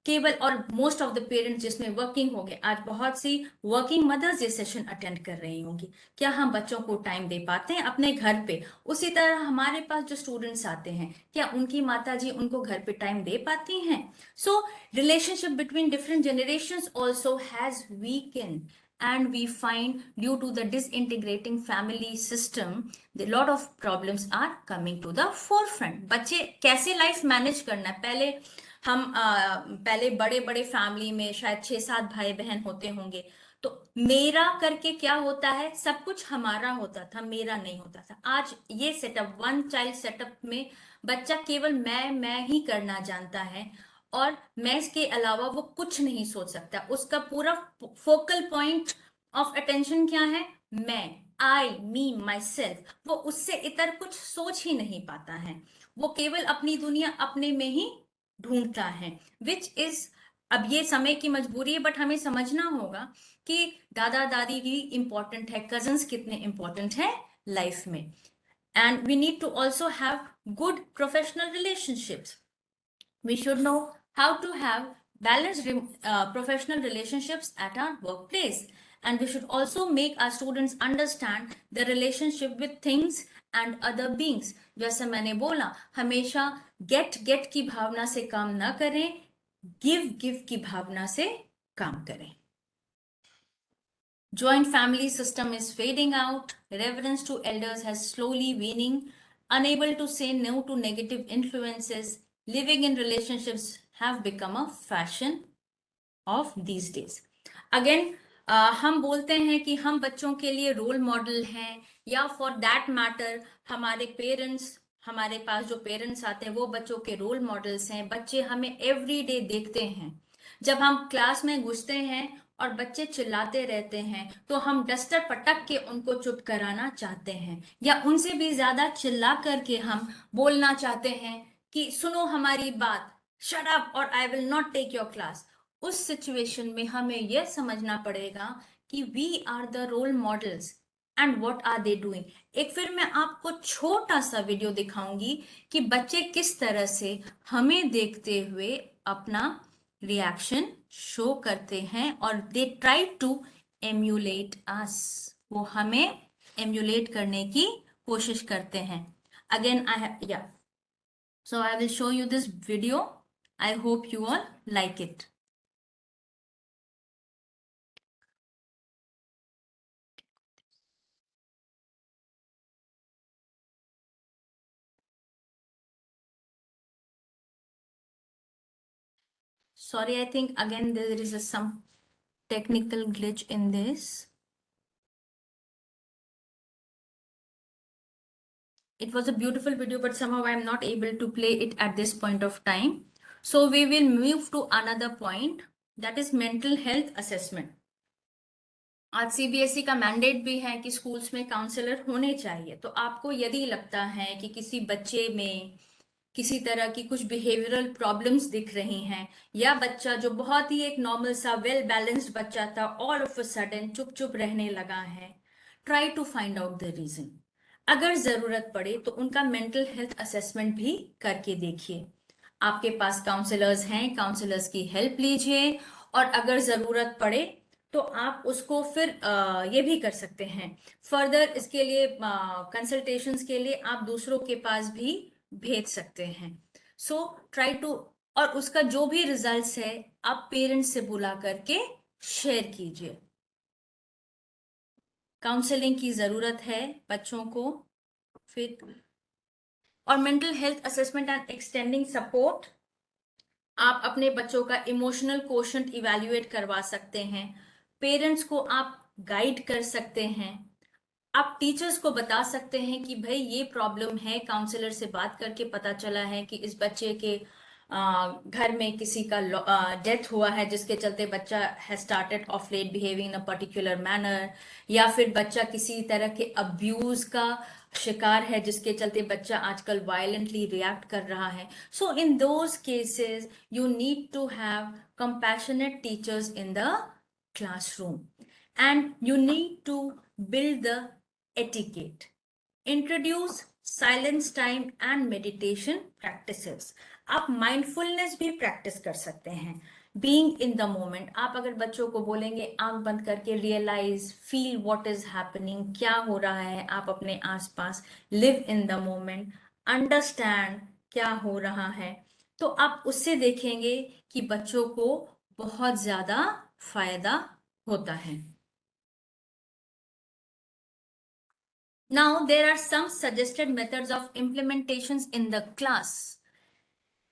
केवल, और मोस्ट ऑफ द पेरेंट्स जिसमें वर्किंग हो गए, आज बहुत सी वर्किंग मदर्स ये सेशन अटेंड कर रही होंगी। क्या हम बच्चों को टाइम दे पाते हैं अपने घर पे? उसी तरह हमारे पास जो स्टूडेंट्स आते हैं, क्या उनकी माता जी उनको घर पे टाइम दे पाती हैं? So relationship between different generations also has weakened, and we find due to the disintegrating family system, the lot of problems are coming to the forefront. बच्चे कैसे लाइफ मैनेज करना है? पहले बड़े बड़े फैमिली में शायद 6-7 भाई बहन होते होंगे, तो मेरा करके क्या होता है, सब कुछ हमारा होता था, मेरा नहीं होता था। आज ये सेटअप, वन चाइल्ड सेटअप में बच्चा केवल मैं ही करना जानता है, और मैं इसके अलावा वो कुछ नहीं सोच सकता। उसका पूरा फोकल पॉइंट ऑफ अटेंशन क्या है? मैं, आई, मी, माई सेल्फ। वो उससे इतर कुछ सोच ही नहीं पाता है, वो केवल अपनी दुनिया अपने में ही ढूंढता है, विच इज, अब ये समय की मजबूरी है, बट हमें समझना होगा कि दादा दादी भी इंपॉर्टेंट है, कजन्स कितने इंपॉर्टेंट है लाइफ में, and we need to also have good professional relationships. We should know how to have balanced professional relationships at our workplace, and we should also make our students understand the relationship with things and other beings. जैसे मैंने बोला, हमेशा get की भावना से काम ना करें, give की भावना से काम करें. Joint family system is fading out. Reverence to elders has slowly waning. Unable to say no to negative influences. Living in relationships have become a fashion of these days. Again, हम बोलते हैं कि हम बच्चों के लिए रोल मॉडल हैं, या फॉर दैट मैटर हमारे पेरेंट्स, हमारे पास जो पेरेंट्स आते हैं वो बच्चों के रोल मॉडल्स हैं। बच्चे हमें एवरी डे देखते हैं। जब हम क्लास में घुसते हैं, और बच्चे चिल्लाते रहते हैं तो हम डस्टर पटक के उनको चुप कराना चाहते हैं, या उनसे भी ज्यादा चिल्ला करके हम बोलना चाहते हैं कि सुनो हमारी बात, शट अप और I will not take your class. उस सिचुएशन में हमें यह समझना पड़ेगा कि we are the role models and what are they doing. एक फिर मैं आपको छोटा सा वीडियो दिखाऊंगी कि बच्चे किस तरह से हमें देखते हुए अपना रिएक्शन शो करते हैं और दे ट्राई टू एम्यूलेट अस, वो हमें एम्यूलेट करने की कोशिश करते हैं। अगेन आई हैव या so I will show you this video. I hope you all like it. Sorry, I think again there is some technical glitch in this. It was a beautiful video, but somehow I am not able to play it at this point of time. So we will move to another point, that is mental health assessment. आज CBSE का mandate भी है कि schools में counsellor होने चाहिए। तो आपको यदि लगता है कि किसी बच्चे में किसी तरह की कुछ बिहेवियरल प्रॉब्लम्स दिख रही हैं, या बच्चा जो बहुत ही एक नॉर्मल सा वेल बैलेंस्ड बच्चा था ऑल ऑफ अ सडन चुप चुप रहने लगा है, try to find out the reason. अगर जरूरत पड़े तो उनका मेंटल हेल्थ असेसमेंट भी करके देखिए। आपके पास काउंसलर्स हैं, काउंसलर्स की हेल्प लीजिए, और अगर जरूरत पड़े तो आप उसको फिर ये भी कर सकते हैं। फर्दर इसके लिए कंसल्टेशंस के लिए आप दूसरों के पास भी भेज सकते हैं। सो ट्राई टू, और उसका जो भी रिजल्ट्स है आप पेरेंट्स से बुला करके शेयर कीजिए। काउंसलिंग की जरूरत है बच्चों को। फिर और mental health assessment and extending support, आप अपने बच्चों का इमोशनल कोशंट इवैल्यूएट करवा सकते हैं, पेरेंट्स को आप गाइड कर सकते हैं, आप टीचर्स को बता सकते हैं कि भाई ये प्रॉब्लम है, काउंसलर से बात करके पता चला है कि इस बच्चे के घर में किसी का डेथ हुआ है जिसके चलते बच्चा has started of late behaving in a particular manner, या फिर बच्चा किसी तरह के अब्यूज का शिकार है जिसके चलते बच्चा आजकल वायलेंटली रिएक्ट कर रहा है। So in those cases you need to have compassionate teachers in the classroom, and you need to build the etiquette. Introduce silence time and meditation practices. आप mindfulness भी practice कर सकते हैं। Being in the moment, आप अगर बच्चों को बोलेंगे आंख बंद करके realize, feel what is happening, क्या हो रहा है आप अपने आसपास, live in the moment, understand क्या हो रहा है, तो आप उससे देखेंगे कि बच्चों को बहुत ज्यादा फायदा होता है। Now there are some suggested methods of implementations in the class.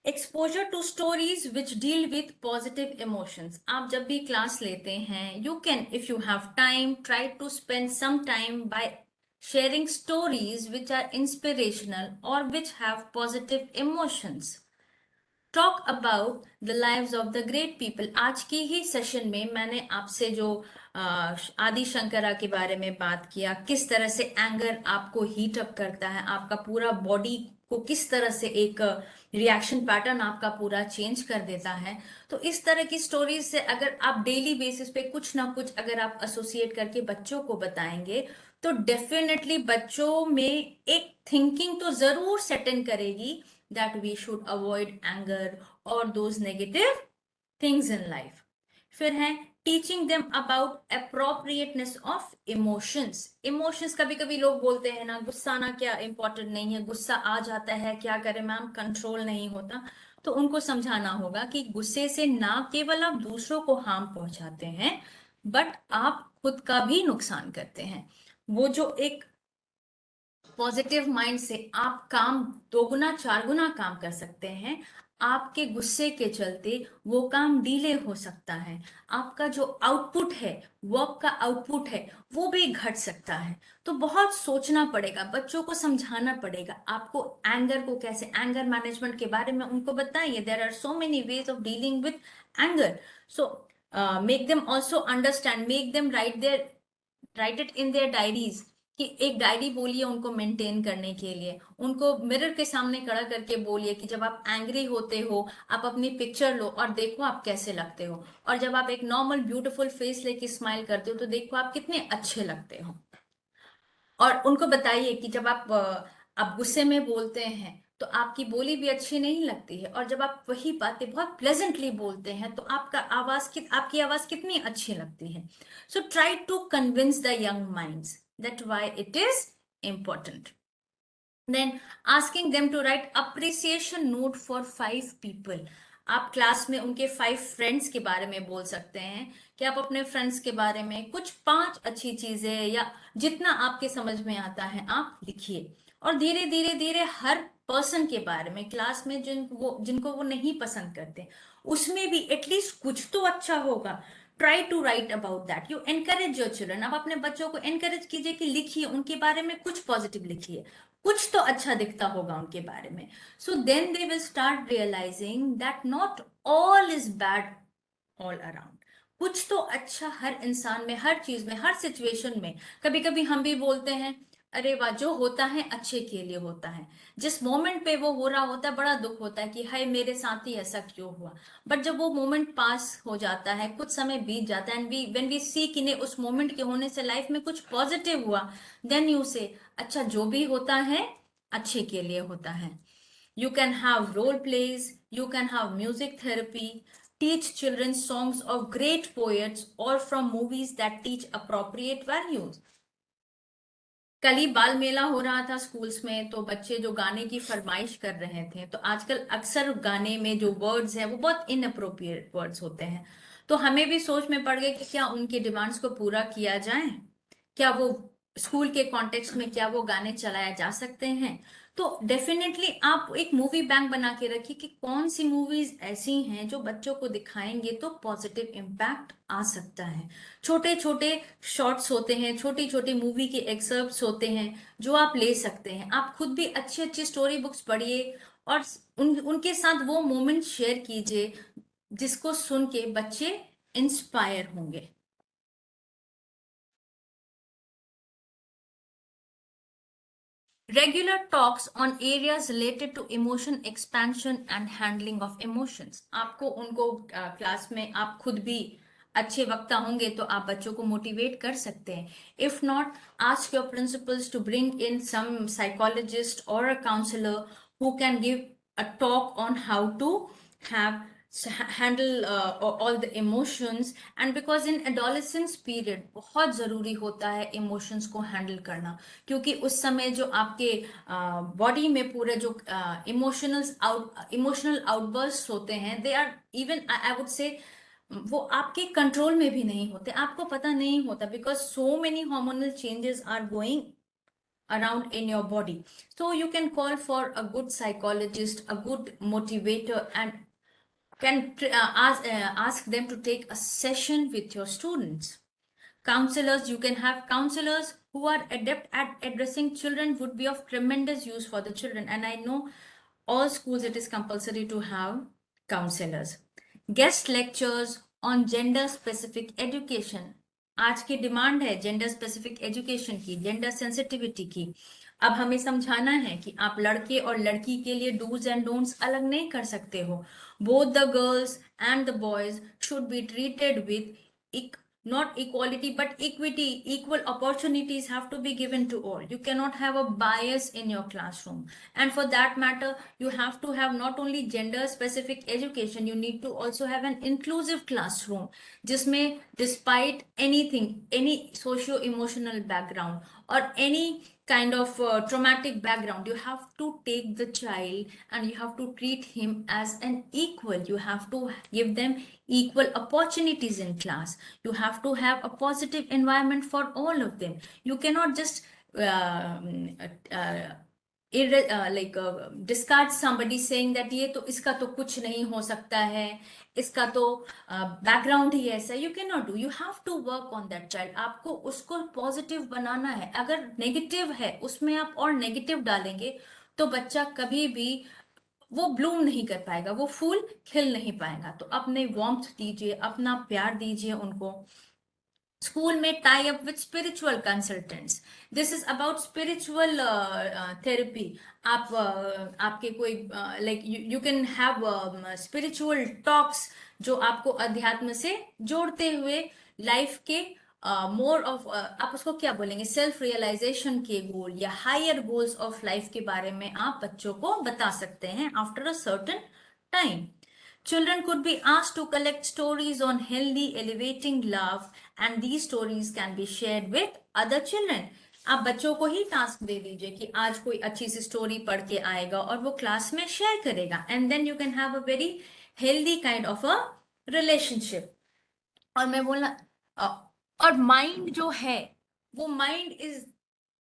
Exposure to stories which deal with positive emotions. आप जब भी क्लास लेते हैं, you can, if you have time, try to spend some time by sharing stories which are inspirational or which have positive emotions. Talk about the lives of the great people. आज की ही session में मैंने आपसे जो आदि शंकरा के बारे में बात किया, किस तरह से एंगर आपको हीट अप करता है, आपका पूरा बॉडी को किस तरह से एक रिएक्शन पैटर्न आपका पूरा चेंज कर देता है। तो इस तरह की स्टोरीज से अगर आप डेली बेसिस पे कुछ ना कुछ अगर आप एसोसिएट करके बच्चों को बताएंगे तो डेफिनेटली बच्चों में एक थिंकिंग तो जरूर सेट इन करेगी that we should avoid anger or those negative things in life. फिर है teaching them about appropriateness of emotions. Emotions, कभी कभी लोग बोलते हैं ना गुस्सा ना क्या इम्पोर्टेंट नहीं है, गुस्सा आ जाता है क्या करें मैम, कंट्रोल नहीं होता। तो उनको समझाना होगा कि गुस्से से ना केवल आप दूसरों को हार्म पहुंचाते हैं बट आप खुद का भी नुकसान करते हैं। वो जो एक पॉजिटिव माइंड से आप काम दोगुना चार गुना काम कर सकते हैं, आपके गुस्से के चलते वो काम डिले हो सकता है, आपका जो आउटपुट है, वर्क का आउटपुट है, वो भी घट सकता है। तो बहुत सोचना पड़ेगा, बच्चों को समझाना पड़ेगा आपको एंगर को कैसे, एंगर मैनेजमेंट के बारे में उनको बताइए। There are so many ways of dealing with anger. So make them also understand, make them write it in their diaries कि एक डायरी बोलिए उनको मेंटेन करने के लिए, उनको मिरर के सामने खड़ा करके बोलिए कि जब आप एंग्री होते हो आप अपनी पिक्चर लो और देखो आप कैसे लगते हो, और जब आप एक नॉर्मल ब्यूटीफुल फेस लेके स्माइल करते हो तो देखो आप कितने अच्छे लगते हो। और उनको बताइए कि जब आप गुस्से में बोलते हैं तो आपकी बोली भी अच्छी नहीं लगती है, और जब आप वही बातें बहुत प्लेजेंटली बोलते हैं तो आपकी आवाज कितनी अच्छी लगती है। So try to convince the young minds that why it is important. Then asking them to write appreciation note for 5 people। आप क्लास में उनके 5 फ्रेंड्स के बारे में बोल सकते हैं कि आप अपने फ्रेंड्स के बारे में कुछ 5 अच्छी चीजें या जितना आपके समझ में आता है आप लिखिए, और धीरे धीरे धीरे हर पर्सन के बारे में क्लास में जिनको वो नहीं पसंद करते उसमें भी एटलीस्ट कुछ तो अच्छा होगा। Try to write about that, you encourage your children. आप अपने बच्चों को एनकरेज कीजिए कि लिखिए उनके बारे में, कुछ पॉजिटिव लिखिए, कुछ तो अच्छा दिखता होगा उनके बारे में। So then they will start realising that not all is bad all around. कुछ तो अच्छा हर इंसान में, हर चीज में, हर सिचुएशन में। कभी कभी हम भी बोलते हैं अरे वाह, जो होता है अच्छे के लिए होता है। जिस मोमेंट पे वो हो रहा होता है बड़ा दुख होता है कि हाय मेरे साथ ही ऐसा क्यों हुआ, बट जब वो मोमेंट पास हो जाता है, कुछ समय बीत जाता है, एंड वी व्हेन वी सी कि नहीं उस मोमेंट के होने से लाइफ में कुछ पॉजिटिव हुआ, देन यू से अच्छा जो भी होता है अच्छे के लिए होता है। You can have role plays, you can have music therapy, teach children songs of great poets or from movies that teach appropriate values। कल ही बाल मेला हो रहा था स्कूल्स में, तो बच्चे जो गाने की फरमाइश कर रहे थे, तो आजकल अक्सर गाने में जो वर्ड्स हैं वो बहुत इनअप्रोप्रिएट वर्ड्स होते हैं, तो हमें भी सोच में पड़ गए कि क्या उनके डिमांड्स को पूरा किया जाए, क्या वो स्कूल के कॉन्टेक्स्ट में क्या वो गाने चलाए जा सकते हैं। तो डेफिनेटली आप एक मूवी बैंक बना के रखिए कि कौन सी मूवीज ऐसी हैं जो बच्चों को दिखाएंगे तो पॉजिटिव इम्पैक्ट आ सकता है। छोटे छोटे शॉर्ट्स होते हैं, छोटी छोटी मूवी के एक्सर्प्ट्स होते हैं जो आप ले सकते हैं। आप खुद भी अच्छी अच्छी स्टोरी बुक्स पढ़िए और उनके साथ वो मोमेंट शेयर कीजिए जिसको सुन के बच्चे इंस्पायर होंगे। Regular talks on areas related to emotion expansion and handling of emotions। आपको उनको क्लास में आप खुद भी अच्छे वक्ता होंगे तो आप बच्चों को मोटिवेट कर सकते हैं। If not, ask your principals to bring in some psychologist or a counsellor who can give a talk on how to have handle all the emotions। and because in adolescence period बहुत जरूरी होता है emotions को handle करना, क्योंकि उस समय जो आपके बॉडी में पूरे जो इमोशनल आउटबर्स्ट होते हैं, they are even I would say वो आपके कंट्रोल में भी नहीं होते, आपको पता नहीं होता, because so many hormonal changes are going around in your body। So you can call for a good psychologist, a good motivator, and can ask them to take a session with your students। Counselors, you can have counselors who are adept at addressing children would be of tremendous use for the children, and I know all schools it is compulsory to have counselors। Guest lectures on gender specific education। आज की demand है gender specific education की, gender sensitivity की। अब हमें समझाना है कि आप लड़के और लड़की के लिए डूज एंड डोंट्स अलग नहीं कर सकते हो। Both the girls and the boys should be treated with not equality but equity, equal opportunities have to be given to all। You cannot have a bias in your classroom, and for that matter you have to have not only gender specific education, you need to also have an inclusive classroom जिसमें despite anything, any socio emotional background or any kind of traumatic background, you have to take the child and you have to treat him as an equal। You have to give them equal opportunities in class। You have to have a positive environment for all of them। You cannot just discard somebody saying that ये तो इसका तो कुछ नहीं हो सकता है, इसका तो बैकग्राउंड ही ऐसा। You can not do, you have to work on that child. आपको उसको पॉजिटिव बनाना है। अगर नेगेटिव है उसमें आप और नेगेटिव डालेंगे तो बच्चा कभी भी वो ब्लूम नहीं कर पाएगा, वो फूल खिल नहीं पाएगा। तो अपने वार्मथ दीजिए, अपना प्यार दीजिए उनको। स्कूल में tie up with spiritual consultants, this is about spiritual therapy. आप आपके कोई like you can have spiritual talks जो आपको अध्यात्म से जोड़ते हुए लाइफ के मोर ऑफ आप उसको क्या बोलेंगे, सेल्फ रियलाइजेशन के गोल या हायर गोल्स ऑफ लाइफ के बारे में आप बच्चों को बता सकते हैं after a certain time. Children could be asked to collect stories on healthy, elevating love, and these stories can be shared with other children. आप बच्चों को ही टास्क दे दीजिए कि आज कोई अच्छी सी स्टोरी पढ़ के आएगा और वो क्लास में शेयर करेगा, and then you can have a very healthy kind of a relationship. और मैं बोलना और माइंड जो है वो mind is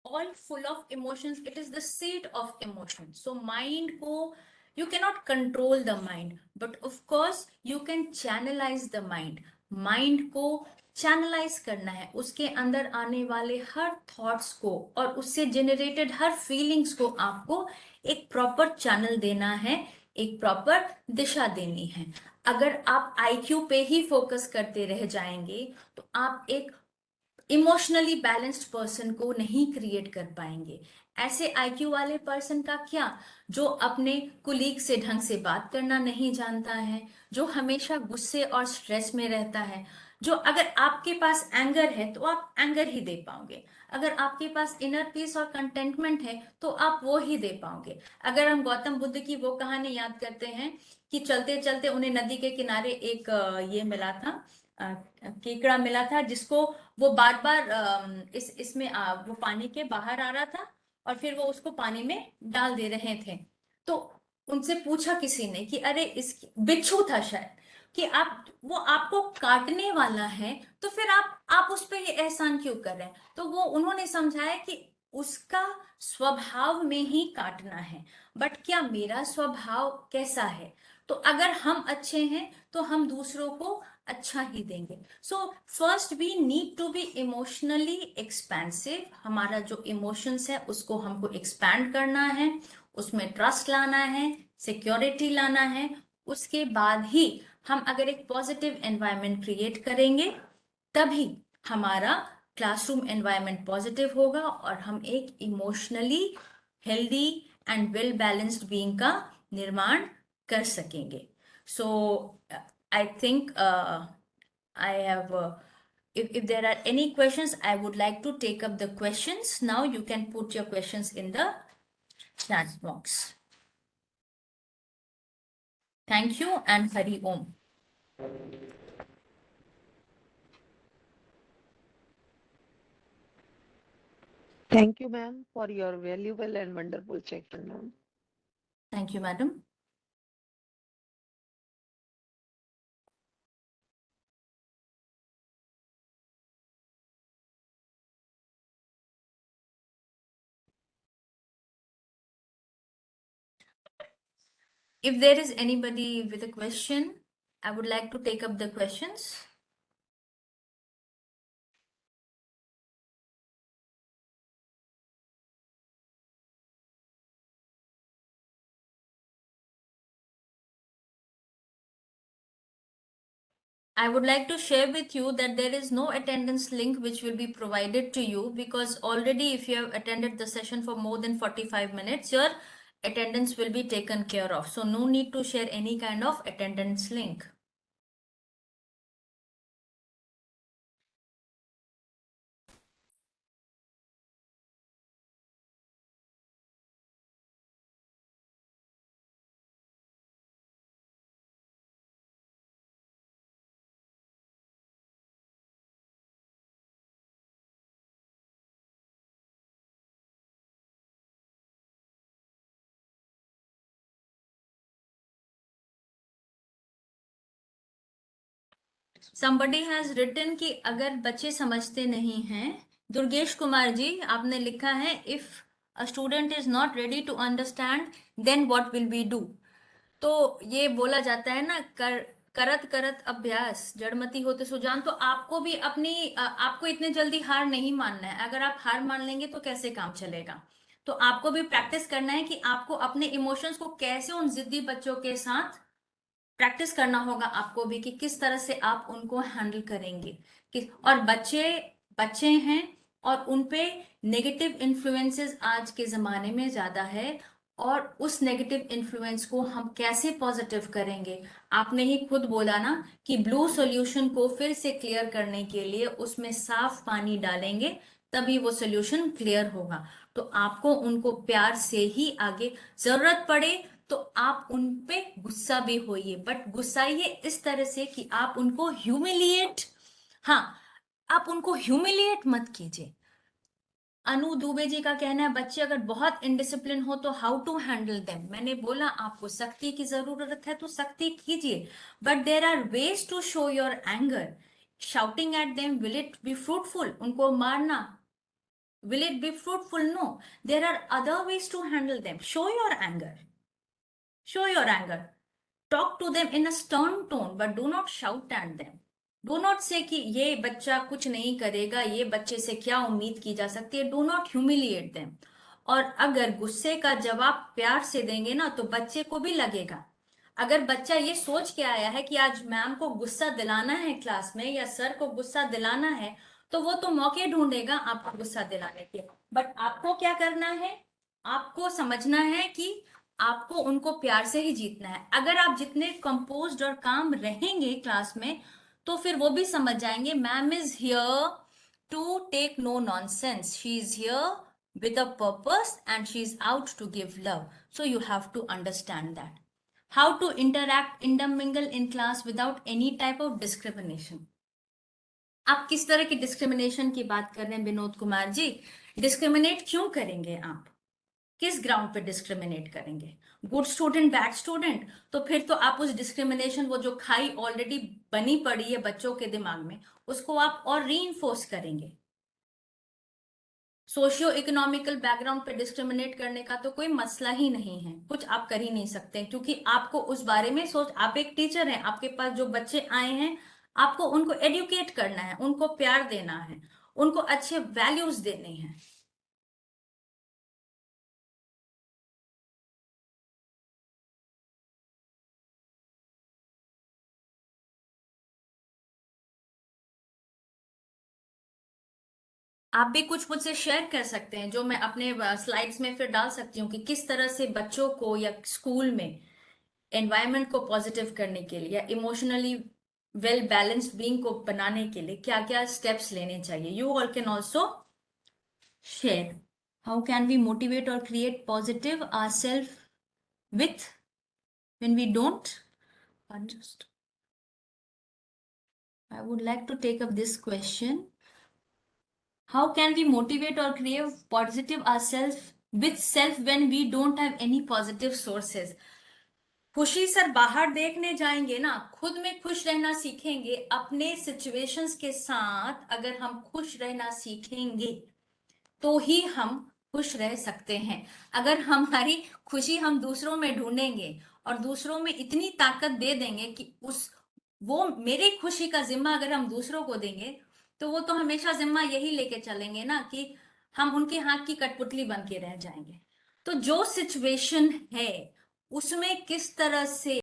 all full of emotions, it is the seat of emotion. So mind ko, you cannot control the mind, but of course you can channelize the mind. Mind को channelize करना है, उसके अंदर आने वाले हर thoughts को और उससे generated हर feelings को आपको एक proper channel देना है, एक proper दिशा देनी है। अगर आप IQ पे ही focus करते रह जाएंगे तो आप एक इमोशनली बैलेंस्ड पर्सन को नहीं क्रिएट कर पाएंगे। ऐसे आईक्यू वाले पर्सन का क्या, जो अपने कुलीग से ढंग से बात करना नहीं जानता है, जो हमेशा गुस्से और स्ट्रेस में रहता है, जो अगर आपके पास एंगर है तो आप एंगर ही दे पाओगे, अगर आपके पास इनर पीस और कंटेंटमेंट है तो आप वो ही दे पाओगे। अगर हम गौतम बुद्ध की वो कहानी याद करते हैं कि चलते चलते उन्हें नदी के किनारे एक ये मिला था, केकड़ा मिला था, जिसको वो बार बार इसमें वो पानी के बाहर आ रहा था और फिर वो उसको पानी में डाल दे रहे थे। तो उनसे पूछा किसी ने कि अरे इस बिच्छू था शायद, कि आप वो आपको काटने वाला है तो फिर आप उस पर ये एहसान क्यों कर रहे हैं। तो वो उन्होंने समझाया कि उसका स्वभाव में ही काटना है, बट क्या मेरा स्वभाव कैसा है। तो अगर हम अच्छे हैं तो हम दूसरों को अच्छा ही देंगे। So first we need to be emotionally expensive. हमारा जो इमोशंस है उसको हमको एक्सपैंड करना है, उसमें ट्रस्ट लाना है, सिक्योरिटी लाना है। उसके बाद ही हम अगर एक पॉजिटिव एनवायरनमेंट क्रिएट करेंगे तभी हमारा क्लासरूम एनवायरनमेंट पॉजिटिव होगा और हम एक emotionally healthy and well balanced being का निर्माण कर सकेंगे। सो I think I have, if there are any questions, I would like to take up the questions. Now you can put your questions in the chat box. Thank you and Hari Om. Thank you, ma'am, for your valuable and wonderful session, ma'am. Thank you, madam. If there is anybody with a question, I would like to take up the questions. I would like to share with you that there is no attendance link which will be provided to you, because already if you have attended the session for more than 45 minutes, your attendance will be taken care of. So no need to share any kind of attendance link. Somebody has written कि अगर बच्चे समझते नहीं हैं, दुर्गेश कुमार जी आपने लिखा है, if a student is not ready to understand, then what will we do? तो ये बोला जाता है ना, करत करत अभ्यास जड़मति होते सुजान। तो आपको भी अपनी आपको इतने जल्दी हार नहीं मानना है। अगर आप हार मान लेंगे तो कैसे काम चलेगा। तो आपको भी प्रैक्टिस करना है कि आपको अपने इमोशंस को कैसे उन जिद्दी बच्चों के साथ प्रैक्टिस करना होगा आपको भी, कि किस तरह से आप उनको हैंडल करेंगे। कि और बच्चे बच्चे हैं और उन पे नेगेटिव इन्फ्लुएंसेस आज के जमाने में ज्यादा है, और उस नेगेटिव इन्फ्लुएंस को हम कैसे पॉजिटिव करेंगे। आपने ही खुद बोला ना कि ब्लू सॉल्यूशन को फिर से क्लियर करने के लिए उसमें साफ पानी डालेंगे, तभी वो सॉल्यूशन क्लियर होगा। तो आपको उनको प्यार से ही आगे, जरूरत पड़े तो आप उन पे गुस्सा भी होइए, बट गुस्साइए इस तरह से कि आप उनको ह्यूमिलिएट, हाँ, आप उनको ह्यूमिलिएट मत कीजिए। अनु दुबे जी का कहना है बच्चे अगर बहुत इनडिसिप्लिन हो तो हाउ टू हैंडल देम। मैंने बोला आपको सख्ती की जरूरत है तो सख्ती कीजिए, but there are ways to show your anger. Shouting at them, will it be fruitful? उनको मारना, will it be fruitful? No, there are other ways to handle them. Show your anger, show your anger, talk to them in a stern tone, but do not shout at them. Do not say कि ये बच्चा कुछ नहीं करेगा, ये बच्चे से क्या उम्मीद की जा सकती है। Do not humiliate them. और अगर गुस्से का जवाब प्यार से देंगे ना तो बच्चे को भी लगेगा। अगर बच्चा ये सोच के आया है कि आज मैम को गुस्सा दिलाना है क्लास में, या सर को गुस्सा दिलाना है, तो वो तो मौके ढूंढेगा आपको गुस्सा दिलाने के। बट आपको क्या करना है, आपको समझना है कि आपको उनको प्यार से ही जीतना है। अगर आप जितने कंपोज्ड और काम रहेंगे क्लास में, तो फिर वो भी समझ जाएंगे ma'am is here to take no nonsense, she is here with a purpose and she is out to give love. So you have to understand that. How to interact, intermingle in class without any type of discrimination. आप किस तरह की discrimination की बात कर रहे हैं Vinod Kumar ji? Discriminate क्यों करेंगे आप? किस ग्राउंड पे डिस्क्रिमिनेट करेंगे? Good student, bad student? तो फिर तो आप उस डिस्क्रिमिनेशन, वो जो खाई ऑलरेडी बनी पड़ी है बच्चों के दिमाग में, उसको आप और रीइंफोर्स करेंगे। सोशियो इकोनॉमिकल बैकग्राउंड पे डिस्क्रिमिनेट करने का तो कोई मसला ही नहीं है, कुछ आप कर ही नहीं सकते, क्योंकि आपको उस बारे में सोच, आप एक टीचर हैं, आपके पास जो बच्चे आए हैं, आपको उनको एडुकेट करना है, उनको प्यार देना है, उनको अच्छे वैल्यूज देने हैं। आप भी कुछ मुझसे शेयर कर सकते हैं जो मैं अपने स्लाइड्स में फिर डाल सकती हूँ, कि किस तरह से बच्चों को या स्कूल में एनवायरनमेंट को पॉजिटिव करने के लिए या इमोशनली वेल बैलेंस्ड बीइंग को बनाने के लिए क्या क्या स्टेप्स लेने चाहिए। You all can also share how can we motivate or create positive our self with when we don't understand. I would like to take up this question. How can we motivate or create positive ourselves with self when we don't have any positive sources? खुशी sir बाहर देखने जाएंगे ना, खुद में खुश रहना सीखेंगे, अपने सिचुएशंस के साथ अगर हम खुश रहना सीखेंगे तो ही हम खुश रह सकते हैं। अगर हमारी खुशी हम दूसरों में ढूंढेंगे और दूसरों में इतनी ताकत दे देंगे कि वो मेरी खुशी का जिम्मा अगर हम दूसरों को देंगे, तो वो तो हमेशा जिम्मा यही लेके चलेंगे ना कि हम उनके हाथ की कठपुतली बन के रह जाएंगे। तो जो सिचुएशन है उसमें किस तरह से